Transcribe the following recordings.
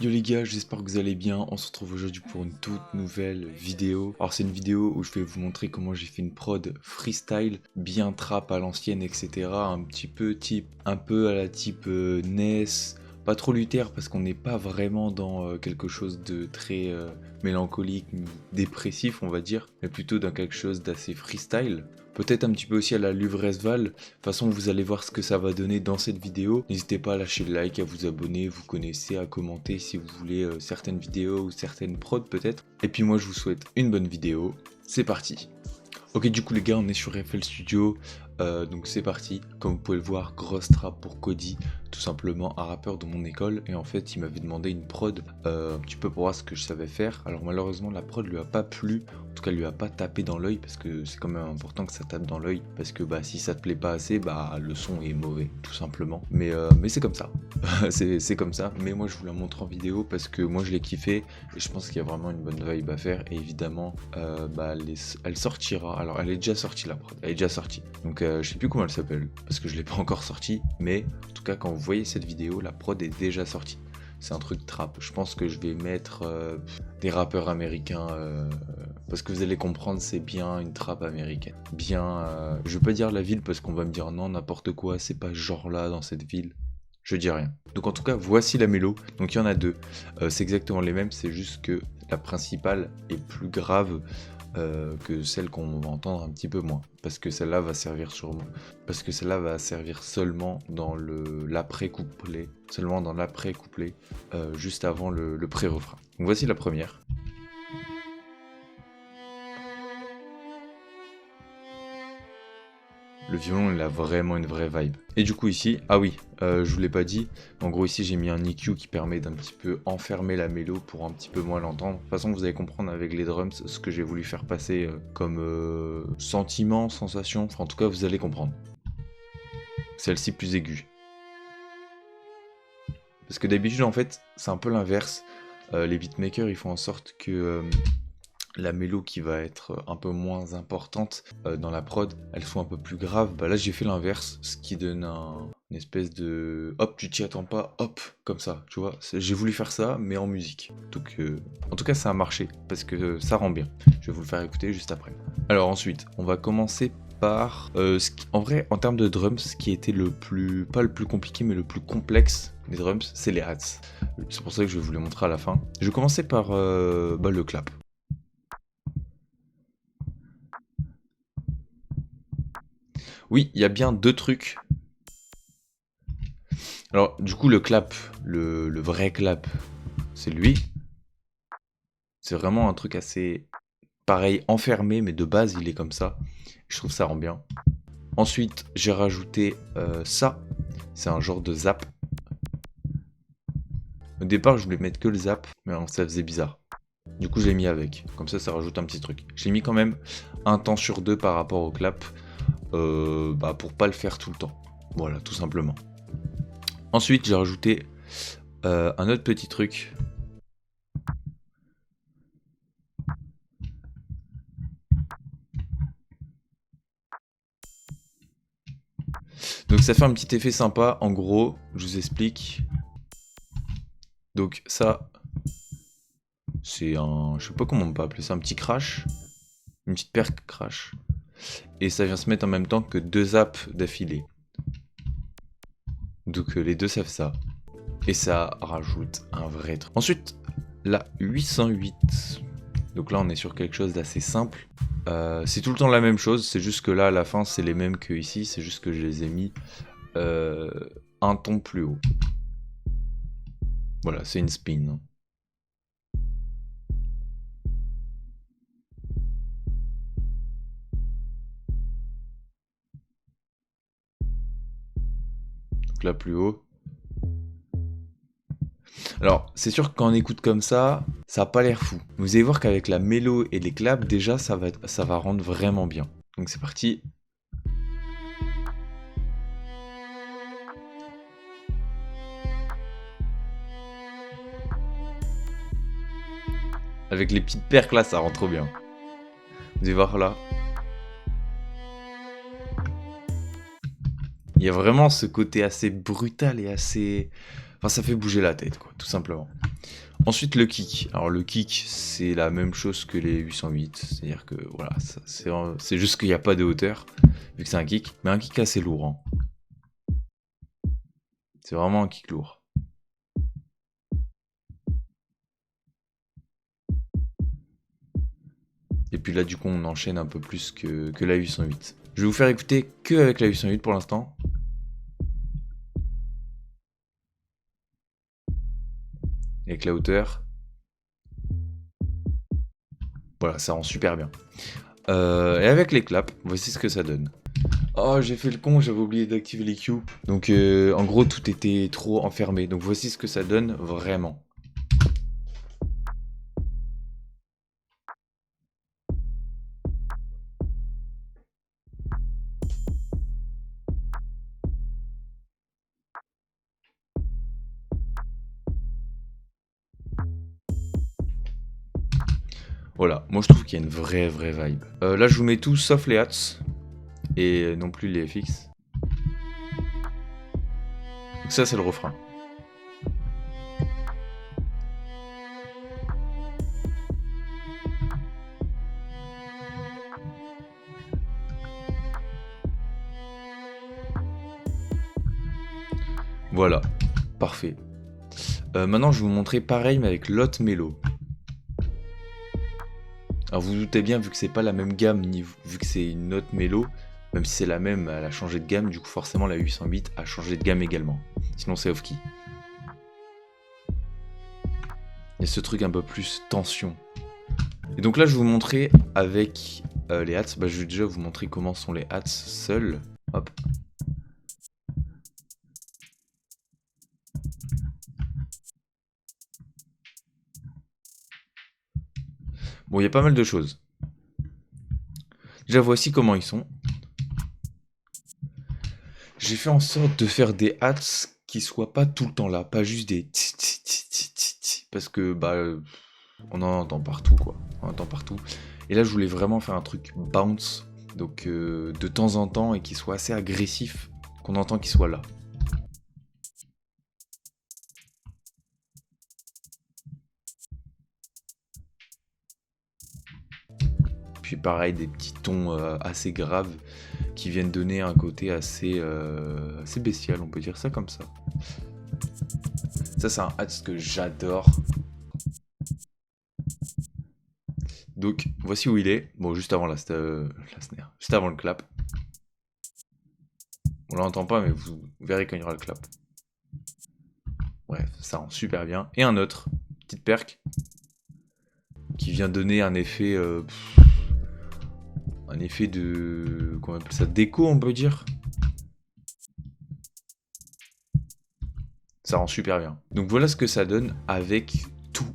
Yo les gars, j'espère que vous allez bien. On se retrouve aujourd'hui pour une toute nouvelle vidéo. Alors c'est une vidéo où je vais vous montrer comment j'ai fait une prod freestyle, bien trap à l'ancienne, etc. Un petit peu type, un peu à la type NES, pas trop Luther parce qu'on n'est pas vraiment dans quelque chose de très mélancolique, dépressif on va dire, mais plutôt dans quelque chose d'assez freestyle. Peut-être un petit peu aussi à la Luvresval. De toute façon, vous allez voir ce que ça va donner dans cette vidéo. N'hésitez pas à lâcher le like, à vous abonner, vous connaissez, à commenter si vous voulez certaines vidéos ou certaines prods peut-être. Et puis moi, je vous souhaite une bonne vidéo. C'est parti. Ok, du coup les gars, on est sur FL Studio, donc c'est parti. Comme vous pouvez le voir, grosse trap pour Cody, tout simplement un rappeur de mon école. Et en fait, il m'avait demandé une prod un petit peu pour voir ce que je savais faire. Alors malheureusement, la prod lui a pas plu, en tout cas, lui a pas tapé dans l'œil parce que c'est quand même important que ça tape dans l'œil parce que bah si ça te plaît pas assez, bah le son est mauvais, tout simplement. Mais c'est comme ça, c'est comme ça. Mais moi, je vous la montre en vidéo parce que moi, je l'ai kiffé et je pense qu'il y a vraiment une bonne vibe à faire. Et évidemment, bah elle sortira. Alors elle est déjà sortie la prod, elle est déjà sortie. Donc je sais plus comment elle s'appelle parce que je l'ai pas encore sortie, mais en tout cas quand vous voyez cette vidéo, la prod est déjà sortie. C'est un truc trap. Je pense que je vais mettre des rappeurs américains parce que vous allez comprendre, c'est bien une trap américaine. Bien, je veux pas dire la ville parce qu'on va me dire non n'importe quoi, c'est pas ce genre là dans cette ville. Je dis rien. Donc en tout cas, voici la mélo. Donc il y en a deux. C'est exactement les mêmes, c'est juste que la principale est plus grave que celle qu'on va entendre un petit peu moins. Parce que celle-là va servir sûrement. Parce que celle-là va servir seulement dans l'après-couplet. Seulement dans l'après-couplet, juste avant le pré-refrain. Donc voici la première. Le violon, il a vraiment une vraie vibe. Et du coup ici, ah oui, je vous l'ai pas dit, en gros ici j'ai mis un EQ qui permet d'un petit peu enfermer la mélo pour un petit peu moins l'entendre. De toute façon vous allez comprendre avec les drums ce que j'ai voulu faire passer comme sentiment, sensation, enfin en tout cas vous allez comprendre. Celle-ci plus aiguë. Parce que d'habitude en fait c'est un peu l'inverse. Les beatmakers ils font en sorte que la mélo qui va être un peu moins importante dans la prod, elle soit un peu plus grave. Bah là j'ai fait l'inverse, ce qui donne une espèce de hop, tu t'y attends pas, hop, comme ça, tu vois. J'ai voulu faire ça, mais en musique. Donc en tout cas ça a marché, parce que ça rend bien. Je vais vous le faire écouter juste après. Alors ensuite, on va commencer par... en vrai, en termes de drums, ce qui était le plus... pas le plus compliqué, mais le plus complexe des drums, c'est les hats. C'est pour ça que je vais vous les montrer à la fin. Je vais commencer par le clap. Oui, il y a bien deux trucs. Alors, du coup, le clap, le vrai clap, c'est lui. C'est vraiment un truc assez pareil, enfermé, mais de base, il est comme ça. Je trouve ça rend bien. Ensuite, j'ai rajouté ça. C'est un genre de zap. Au départ, je voulais mettre que le zap, mais ça faisait bizarre. Du coup, je l'ai mis avec. Comme ça rajoute un petit truc. J'ai mis quand même un temps sur deux par rapport au clap. Pour pas le faire tout le temps. Voilà, tout simplement. Ensuite, j'ai rajouté un autre petit truc. Donc ça fait un petit effet sympa. En gros, je vous explique. Donc ça, c'est un... je sais pas comment on peut appeler ça, un petit crash. Une petite paire crash. Et ça vient se mettre en même temps que deux zaps d'affilée. Donc les deux savent ça. Et ça rajoute un vrai truc. Ensuite, la 808. Donc là, on est sur quelque chose d'assez simple. C'est tout le temps la même chose, c'est juste que là, à la fin, c'est les mêmes que ici. C'est juste que je les ai mis un ton plus haut. Voilà, c'est une spin. Donc là, plus haut. Alors, c'est sûr que quand on écoute comme ça a pas l'air fou. Vous allez voir qu'avec la mélo et les claps, déjà, ça va rendre vraiment bien. Donc c'est parti. Avec les petites percles là, ça rend trop bien. Vous allez voir là. Il y a vraiment ce côté assez brutal et assez... Enfin, ça fait bouger la tête, quoi, tout simplement. Ensuite, le kick. Alors, le kick, c'est la même chose que les 808. C'est-à-dire que, voilà, c'est juste qu'il n'y a pas de hauteur, vu que c'est un kick. Mais un kick assez lourd. Hein. C'est vraiment un kick lourd. Et puis là, du coup, on enchaîne un peu plus que la 808. Je vais vous faire écouter que avec la 808 pour l'instant. Avec la hauteur. Voilà, ça rend super bien. Et avec les claps, voici ce que ça donne. Oh, j'ai fait le con, j'avais oublié d'activer les cues. Donc, en gros, tout était trop enfermé. Donc, voici ce que ça donne vraiment. Voilà, moi je trouve qu'il y a une vraie vibe. Là, je vous mets tout sauf les hats. Et non plus les FX. Donc ça, c'est le refrain. Voilà, parfait. Maintenant, je vais vous montrer pareil, mais avec l'autre mélo. Alors, vous vous doutez bien, vu que c'est pas la même gamme, ni vu que c'est une autre mélo, même si c'est la même, elle a changé de gamme, du coup, forcément, la 808 a changé de gamme également. Sinon, c'est off-key. Il y a ce truc un peu plus tension. Et donc là, je vais vous montrer avec les hats. Bah, je vais déjà vous montrer comment sont les hats seuls. Hop. Bon, il y a pas mal de choses. Déjà, voici comment ils sont. J'ai fait en sorte de faire des hats qui soient pas tout le temps là, pas juste des parce que bah on en entend partout quoi, on en entend partout. Et là, je voulais vraiment faire un truc bounce, donc de temps en temps et qui soit assez agressif, qu'on entend qu'il soit là. Puis pareil, des petits tons assez graves qui viennent donner un côté assez bestial, on peut dire ça comme ça. Ça, c'est un hats que j'adore. Donc, voici où il est. Bon, juste avant la snare, juste avant le clap. On l'entend pas, mais vous verrez quand il y aura le clap. Bref, ça rend super bien. Et un autre, petite perque, qui vient donner un effet de, comment on appelle ça, d'écho, on peut dire. Ça rend super bien. Donc voilà ce que ça donne avec tout.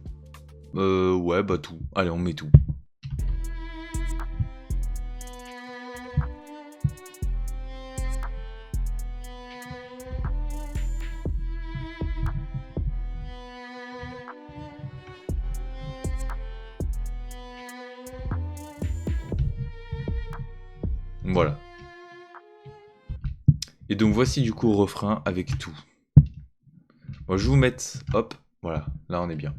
Ouais, bah tout. Allez, on met tout. Voilà. Et donc voici du coup au refrain avec tout. Moi, je vais vous mettre, hop, voilà, là on est bien.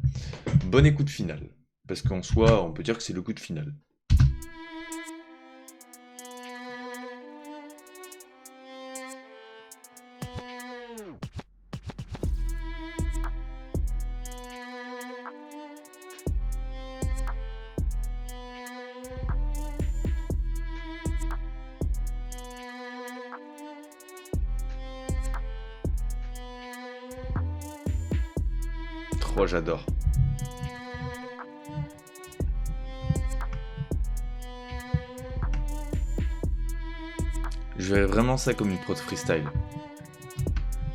Bonne écoute finale. Parce qu'en soi, on peut dire que c'est le coup de finale. Trop, j'adore. Je verrais vraiment ça comme une prod freestyle.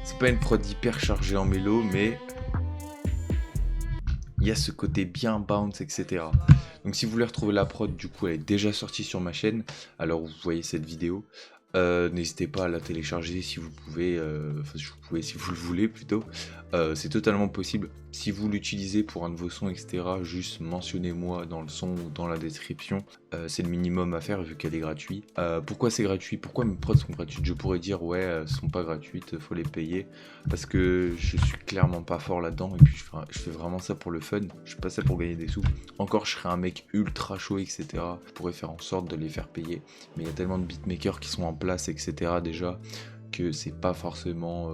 C'est pas une prod hyper chargée en mélo, mais il y a ce côté bien bounce, etc. Donc si vous voulez retrouver la prod, du coup elle est déjà sortie sur ma chaîne, alors vous voyez cette vidéo. N'hésitez pas à la télécharger si vous pouvez, si vous le voulez plutôt. C'est totalement possible. Si vous l'utilisez pour un de vos sons, etc., juste mentionnez-moi dans le son ou dans la description. C'est le minimum à faire vu qu'elle est gratuite. Pourquoi c'est gratuit? Pourquoi mes prods sont gratuites? Je pourrais dire ouais, elles sont pas gratuites, faut les payer. Parce que je suis clairement pas fort là-dedans et puis je fais vraiment ça pour le fun. Je fais pas ça pour gagner des sous. Encore, je serais un mec ultra chaud, etc. Je pourrais faire en sorte de les faire payer. Mais il y a tellement de beatmakers qui sont en place, etc. déjà, que c'est pas forcément...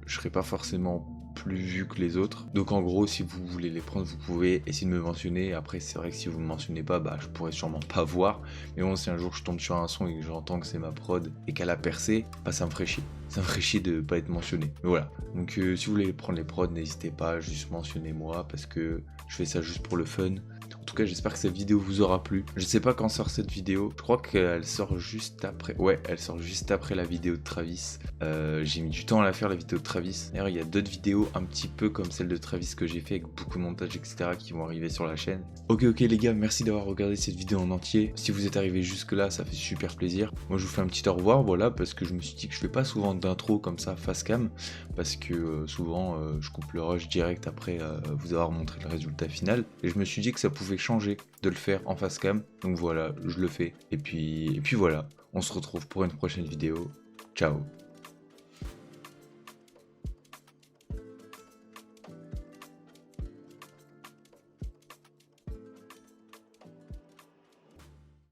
je serais pas forcément plus vu que les autres. Donc en gros, si vous voulez les prendre, vous pouvez essayer de me mentionner. Après, c'est vrai que si vous me mentionnez pas, bah je pourrais sûrement pas voir. Mais bon, si un jour je tombe sur un son et que j'entends que c'est ma prod et qu'elle a percé, bah ça me ferait chier. Ça me ferait chier de pas être mentionné. Mais voilà. Donc si vous voulez prendre les prods, n'hésitez pas, juste mentionnez-moi parce que je fais ça juste pour le fun. En tout cas, j'espère que cette vidéo vous aura plu. Je sais pas quand sort cette vidéo. Je crois qu'elle sort juste après. Ouais, elle sort juste après la vidéo de Travis. J'ai mis du temps à la faire, la vidéo de Travis. D'ailleurs, il y a d'autres vidéos un petit peu comme celle de Travis que j'ai fait avec beaucoup de montage, etc. qui vont arriver sur la chaîne. Ok, les gars, merci d'avoir regardé cette vidéo en entier. Si vous êtes arrivé jusque là, ça fait super plaisir. Moi, je vous fais un petit au revoir, voilà, parce que je me suis dit que je fais pas souvent d'intro comme ça face cam, parce que souvent je coupe le rush direct après vous avoir montré le résultat final. Et je me suis dit que ça pouvait changer de le faire en face cam. Donc voilà, je le fais. Et puis voilà, on se retrouve pour une prochaine vidéo. Ciao.